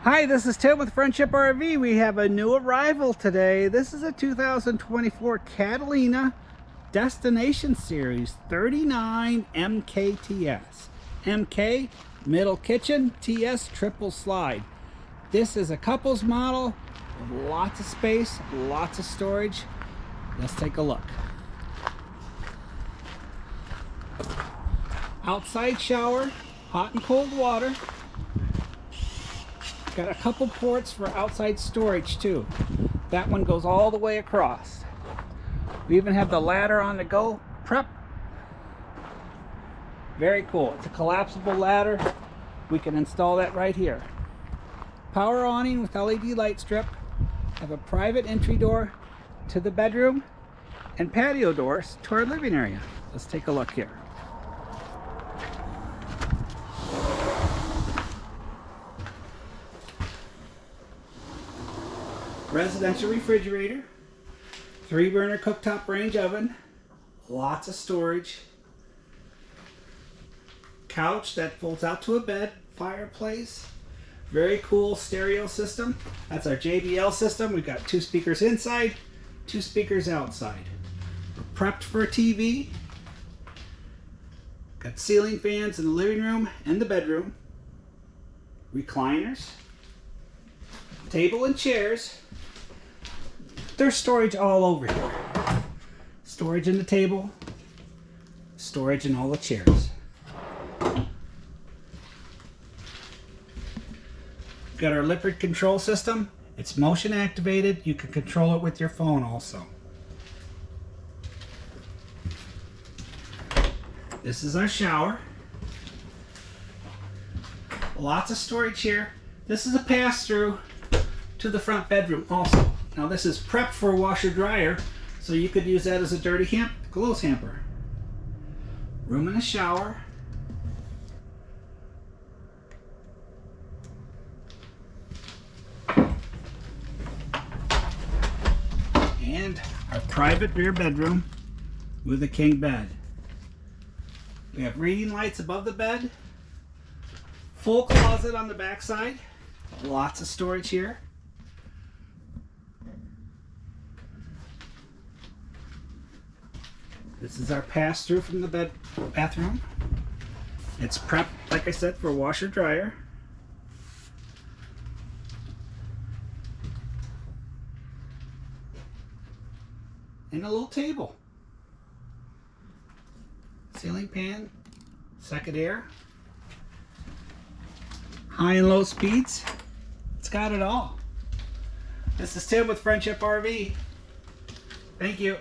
Hi, this is Tim with Friendship RV. We have a new arrival today. This is a 2024 Catalina Destination Series 39 MKTS. MK, middle kitchen, TS, triple slide. This is a couples model with lots of space, lots of storage. Let's take a look. Outside shower, hot and cold water. Got a couple ports for outside storage too. That one goes all the way across. We even have the ladder on the go prep. Very cool. It's a collapsible ladder. We can install that right here. Power awning with LED light strip. Have a private entry door to the bedroom and patio doors to our living area. Let's take a look here. Residential refrigerator, 3-burner cooktop range oven, lots of storage, couch that folds out to a bed, fireplace, very cool stereo system. That's our JBL system. We've got 2 speakers inside, 2 speakers outside. We're prepped for a TV. Got ceiling fans in the living room and the bedroom, recliners, table and chairs. There's storage all over here. Storage in the table, storage in all the chairs. Got our Lippert control system. It's motion activated. You can control it with your phone also. This is our shower. Lots of storage here. This is a pass-through to the front bedroom also. Now this is prepped for a washer dryer, so you could use that as a dirty clothes hamper. Room and a shower. And our private rear bedroom with a king bed. We have reading lights above the bed. Full closet on the back side. Lots of storage here. This is our pass-through from the bathroom. It's prepped, like I said, for washer dryer. And a little table. Ceiling fan, second air. High and low speeds. It's got it all. This is Tim with Friendship RV. Thank you.